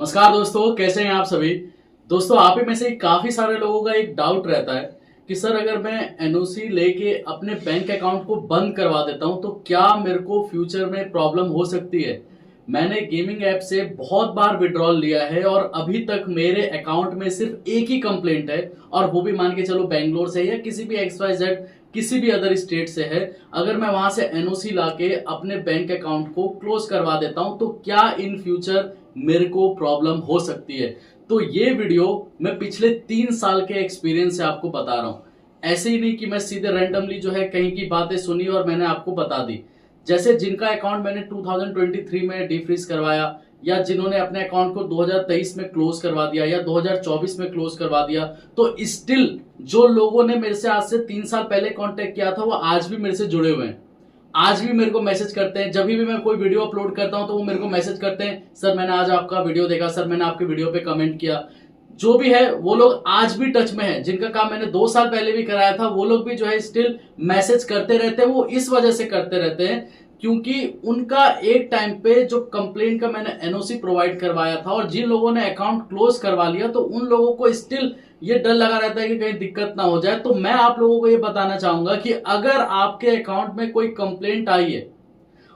नमस्कार दोस्तों, कैसे हैं आप सभी। दोस्तों, आप ही में से काफी सारे लोगों का एक डाउट रहता है कि सर अगर मैं एनओसी लेके अपने बैंक अकाउंट को बंद करवा देता हूं तो क्या मेरे को फ्यूचर में प्रॉब्लम हो सकती है। मैंने गेमिंग ऐप से बहुत बार विड्रॉल लिया है और अभी तक मेरे अकाउंट में सिर्फ एक ही कंप्लेंट है, और वो भी मान के चलो बैंगलोर से या किसी भी XYZ किसी भी अदर स्टेट से है। अगर मैं वहां से एनओसी लाके अपने बैंक अकाउंट को क्लोज करवा देता हूं तो क्या इन फ्यूचर मेरे को प्रॉब्लम हो सकती है। तो ये वीडियो मैं पिछले 3 साल के एक्सपीरियंस से आपको बता रहा हूं। ऐसे ही नहीं कि मैं सीधे रैंडमली जो है कहीं की बातें सुनी और मैंने आपको बता दी। जैसे जिनका अकाउंट मैंने 2023 में डिफ्रीज करवाया, या जिन्होंने अपने अकाउंट को 2023 में क्लोज करवा दिया या 2024 में क्लोज करवा दिया, तो स्टिल जो लोगों ने मेरे से आज से 3 साल पहले कांटेक्ट किया था वो आज भी मेरे से जुड़े हुए हैं। आज भी मेरे को मैसेज करते हैं। जब भी मैं कोई वीडियो अपलोड करता हूं तो वो मेरे को मैसेज करते हैं, सर मैंने आज आपका वीडियो देखा, सर मैंने आपके वीडियो पे कमेंट किया। जो भी है वो लोग आज भी टच में है। जिनका काम मैंने 2 साल पहले भी कराया था वो लोग भी जो है स्टिल मैसेज करते रहते हैं। वो इस वजह से करते रहते हैं क्योंकि उनका एक टाइम पे जो कंप्लेंट का मैंने एनओसी प्रोवाइड करवाया था और जिन लोगों ने अकाउंट क्लोज करवा लिया तो उन लोगों को स्टिल ये डर लगा रहता है कि कहीं दिक्कत ना हो जाए। तो मैं आप लोगों को ये बताना चाहूंगा कि अगर आपके अकाउंट में कोई कंप्लेंट आई है,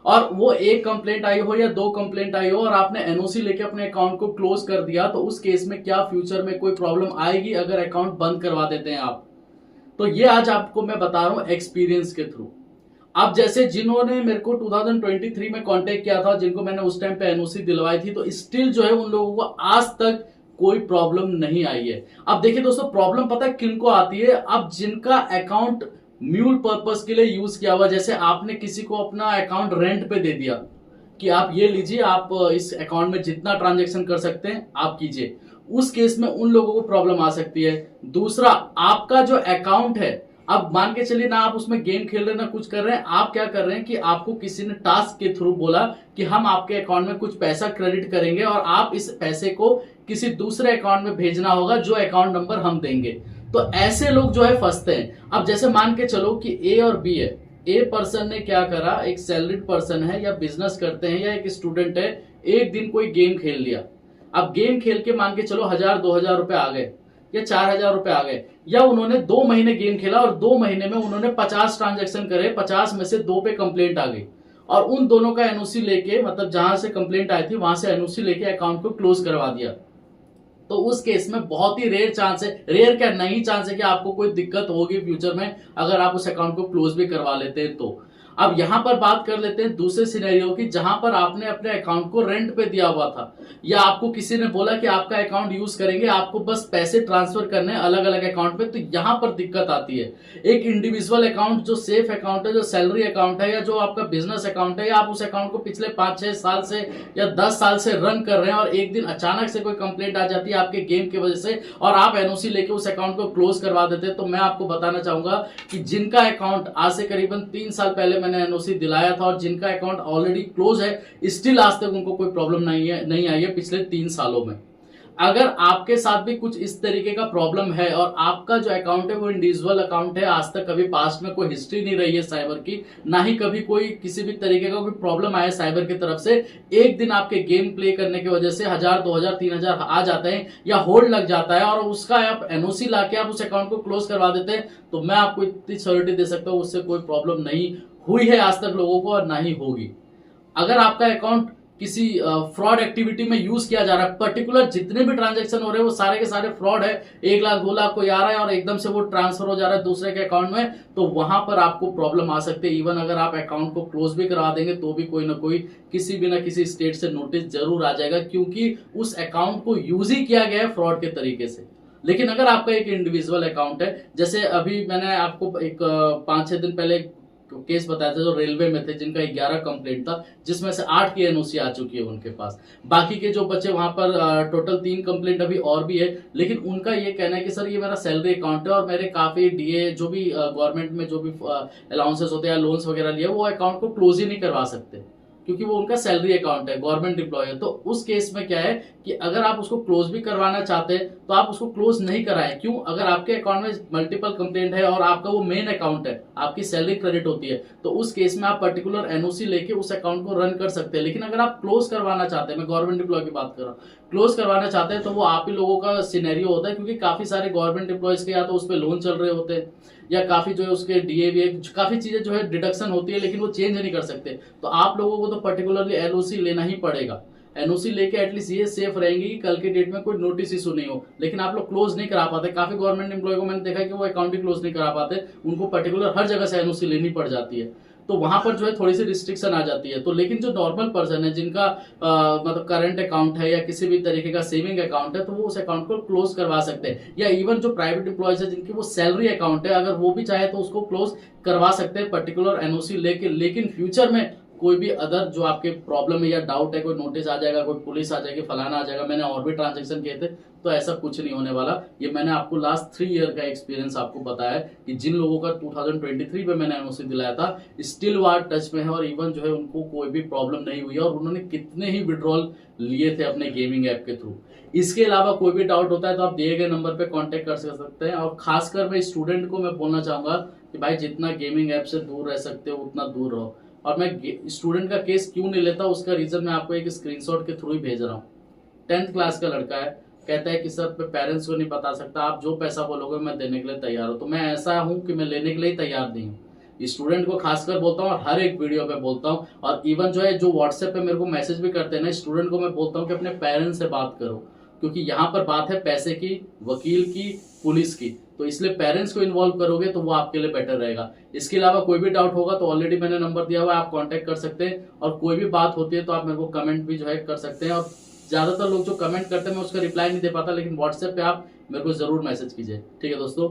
और वो एक कंप्लेंट आई हो या 2 कंप्लेंट आई हो, और आपने एनओसी लेके अपने अकाउंट को क्लोज कर दिया, तो उस केस में क्या फ्यूचर में कोई प्रॉब्लम आएगी अगर अकाउंट बंद करवा देते हैं आप। तो ये आज आपको मैं बता रहा हूं एक्सपीरियंस के थ्रू। अब जैसे जिन्होंने मेरे को 2023 में कांटेक्ट किया था, जिनको मैंने उस टाइम पे एनओसी दिलवाई थी, तो स्टिल जो है उन लोगों को आज तक कोई प्रॉब्लम नहीं आई है। अब देखिए दोस्तों, प्रॉब्लम पता है किनको आती है। अब जिनका अकाउंट म्यूल पर्पस के लिए यूज किया हुआ, जैसे आपने किसी को अपना अकाउंट रेंट पे दे दिया कि आप ये लीजिए, आप इस अकाउंट में जितना ट्रांजैक्शन कर सकते हैं आप कीजिए, उस केस में उन लोगों को प्रॉब्लम आ सकती है। दूसरा, आपका जो अकाउंट है, अब मान के चलिए ना आप उसमें गेम खेल रहे हैं ना कुछ कर रहे हैं, आप क्या कर रहे हैं कि आपको किसी ने टास्क के थ्रू बोला कि हम आपके अकाउंट में कुछ पैसा क्रेडिट करेंगे और आप इस पैसे को किसी दूसरे अकाउंट में भेजना होगा जो अकाउंट नंबर हम देंगे। तो ऐसे लोग जो है फंसते हैं। अब जैसे मान के चलो कि ए और बी है। ए पर्सन ने क्या करा, एक सैलरीड पर्सन है या बिजनेस करते हैं या एक स्टूडेंट है, एक दिन कोई गेम खेल लिया। अब गेम खेल के मान के चलो 1000-2000 रुपए आ गए या 4000 रुपए आ गए, या उन्होंने 2 महीने गेम खेला और 2 महीने में उन्होंने 50 ट्रांजेक्शन करे, 50 में से 2 पे कंप्लेंट आ गई, और उन दोनों का एनओसी लेके, मतलब जहां से कंप्लेंट आई थी वहां से एनओसी लेके अकाउंट को क्लोज करवा दिया। तो उस केस में बहुत ही रेयर चांस है, रेयर क्या नहीं चांस है कि आपको कोई दिक्कत होगी फ्यूचर में अगर आप उस अकाउंट को क्लोज भी करवा लेते हैं तो। अब यहां पर बात कर लेते हैं दूसरे सिनेरियो की, जहां पर आपने अपने अकाउंट को रेंट पे दिया हुआ था, या आपको किसी ने बोला कि आपका अकाउंट यूज करेंगे, आपको बस पैसे ट्रांसफर करने हैं अलग अलग अकाउंट पे। तो यहां पर दिक्कत आती है। एक इंडिविजुअल अकाउंट जो सेफ अकाउंट है, जो सैलरी अकाउंट है, या जो आपका बिजनेस अकाउंट है, या आप उस अकाउंट को पिछले 5-6 साल से या 10 साल से रन कर रहे हैं, और एक दिन अचानक से कोई कंप्लेंट आ जाती है आपके गेम की वजह से और आप एनओसी लेके उस अकाउंट को क्लोज करवा देते हैं, तो मैं आपको बताना चाहूंगा कि जिनका अकाउंट आज से करीबन 3 साल पहले मैंने एनओसी दिलाया था और जिनका अकाउंट ऑलरेडी क्लोज है, स्टिल आज तक उनको कोई प्रॉब्लम नहीं आई है पिछले 3 सालों में। अगर आपके साथ भी कुछ इस तरीके का प्रॉब्लम है और आपका जो अकाउंट है वो इंडिविजुअल अकाउंट है, आज तक कभी पास्ट में कोई हिस्ट्री नहीं रही है साइबर की, ना ही कभी कोई किसी भी तरीके का कोई प्रॉब्लम आया साइबर की तरफ से, एक दिन आपके गेम प्ले करने की वजह से 1000-2000-3000 आ जाते हैं या होल्ड लग जाता है और उसका आप एनओसी लाके आप उस अकाउंट को क्लोज करवा देते हैं, तो मैं आपको इतनी श्योरिटी दे सकता हूं उससे कोई प्रॉब्लम नहीं हुई है आज तक लोगों को और ना ही होगी। अगर आपका अकाउंट किसी फ्रॉड एक्टिविटी में यूज किया जा रहा है, पर्टिकुलर जितने भी ट्रांजैक्शन हो रहे हैं वो सारे के सारे फ्रॉड है, 1 लाख 2 लाख कोई आ रहा है और एकदम से वो ट्रांसफर हो जा रहा है दूसरे के अकाउंट में, तो वहां पर आपको प्रॉब्लम आ सकती है। इवन अगर आप अकाउंट को क्लोज भी करवा देंगे तो भी कोई ना कोई किसी भी ना किसी स्टेट से नोटिस जरूर आ जाएगा, क्योंकि उस अकाउंट को यूज ही किया गया है फ्रॉड के तरीके से। लेकिन अगर आपका एक इंडिविजुअल अकाउंट है, जैसे अभी मैंने आपको एक 5-6 दिन पहले केस बताया था जो रेलवे में थे, जिनका 11 कंप्लेंट था, जिसमें से 8 की एनओसी आ चुकी है उनके पास। बाकी के जो बच्चे वहां पर टोटल 3 कंप्लेंट अभी और भी है, लेकिन उनका ये कहना है कि सर ये मेरा सैलरी अकाउंट है और मेरे काफी डीए जो भी गवर्नमेंट में जो भी अलाउंसेस होते हैं, लोन्स वगैरह लिए, वो अकाउंट को क्लोज ही नहीं करवा सकते क्योंकि वो उनका सैलरी अकाउंट है, गवर्नमेंट एम्प्लॉय है। तो उस केस में क्या है कि अगर आप उसको क्लोज भी करवाना चाहते हैं तो आप उसको क्लोज नहीं कराएं। क्यों? अगर आपके अकाउंट में मल्टीपल कंप्लेंट है और आपका वो मेन अकाउंट है, आपकी सैलरी क्रेडिट होती है, तो उस केस में आप पर्टिकुलर एनओसी लेके उस अकाउंट को रन कर सकते हैं। लेकिन अगर आप क्लोज करवाना चाहते हैं, मैं गवर्नमेंट एम्प्लॉय की बात कर रहा हूँ, क्लोज करवाना चाहते हैं तो वो आप ही लोगों का सिनेरियो होता है, क्योंकि काफी सारे गवर्नमेंट एम्प्लॉयज के या तो उस पर लोन चल रहे होते हैं या काफी जो है उसके डीए काफी चीजें जो है डिडक्शन होती है, लेकिन वो चेंज नहीं कर सकते। तो आप लोगों को तो पर्टिकुलरली एलओसी लेना ही पड़ेगा। एनओसी लेके एटलीस्ट ये सेफ रहेंगे कि कल के डेट में कोई नोटिस इशू नहीं हो। लेकिन आप लोग क्लोज नहीं करा पाते, काफी गवर्नमेंट एम्प्लॉय को मैंने देखा कि वो अकाउंट ही क्लोज नहीं करा पाते, उनको पर्टिकुलर हर जगह से एनओसी लेनी पड़ जाती है। तो वहां पर जो है थोड़ी सी रिस्ट्रिक्शन आ जाती है। तो लेकिन जो नॉर्मल पर्सन है जिनका मतलब करंट अकाउंट है या किसी भी तरीके का सेविंग अकाउंट है, तो वो उस अकाउंट को क्लोज करवा सकते हैं। या इवन जो प्राइवेट एम्प्लॉयज है जिनकी वो सैलरी अकाउंट है, अगर वो भी चाहे तो उसको क्लोज करवा सकते हैं पर्टिकुलर एनओसी लेके। लेकिन फ्यूचर में कोई भी अदर जो आपके प्रॉब्लम है या डाउट है, कोई नोटिस आ जाएगा, कोई पुलिस आ जाएगी, फलाना आ जाएगा, मैंने और भी ट्रांजेक्शन किए थे, तो ऐसा कुछ नहीं होने वाला। ये मैंने आपको लास्ट 3 ईयर का एक्सपीरियंस आपको बताया है कि जिन लोगों का 2023 में मैंने एनओसी दिलाया था स्टिल वो टच में है, और इवन जो है उनको कोई भी प्रॉब्लम नहीं हुई है, और उन्होंने कितने ही विड्रॉल लिए थे अपने गेमिंग ऐप के थ्रू। इसके अलावा कोई भी डाउट होता है तो आप दिए गए नंबर पे कांटेक्ट कर सकते हैं। और खासकर मैं स्टूडेंट को मैं बोलना चाहूंगा कि भाई जितना गेमिंग ऐप से दूर रह सकते हो उतना दूर रहो। और मैं स्टूडेंट का केस क्यों नहीं लेता उसका रीजन मैं आपको एक स्क्रीनशॉट के थ्रू ही भेज रहा हूँ। 10th क्लास का लड़का है, कहता है कि सर मैं पेरेंट्स को नहीं बता सकता, आप जो पैसा बोलोगे मैं देने के लिए तैयार हूँ। तो मैं ऐसा हूँ कि मैं लेने के लिए तैयार नहीं हूँ। स्टूडेंट को खासकर बोलता हूँ और हर एक वीडियो पे बोलता हूँ। और इवन जो है जो व्हाट्सएप पे मेरे को मैसेज भी करते हैं ना, स्टूडेंट को मैं बोलता हूँ कि अपने पेरेंट्स से बात करो, क्योंकि यहाँ पर बात है पैसे की, वकील की, पुलिस की। तो इसलिए पेरेंट्स को इन्वॉल्व करोगे तो वो आपके लिए बेटर रहेगा। इसके अलावा कोई भी डाउट होगा तो ऑलरेडी मैंने नंबर दिया हुआ है, आप कांटेक्ट कर सकते हैं। और कोई भी बात होती है तो आप मेरे को कमेंट भी जो है कर सकते हैं। और ज्यादातर लोग जो कमेंट करते हैं मैं उसका रिप्लाई नहीं दे पाता, लेकिन व्हाट्सएप पे आप मेरे को जरूर मैसेज कीजिए। ठीक है दोस्तों।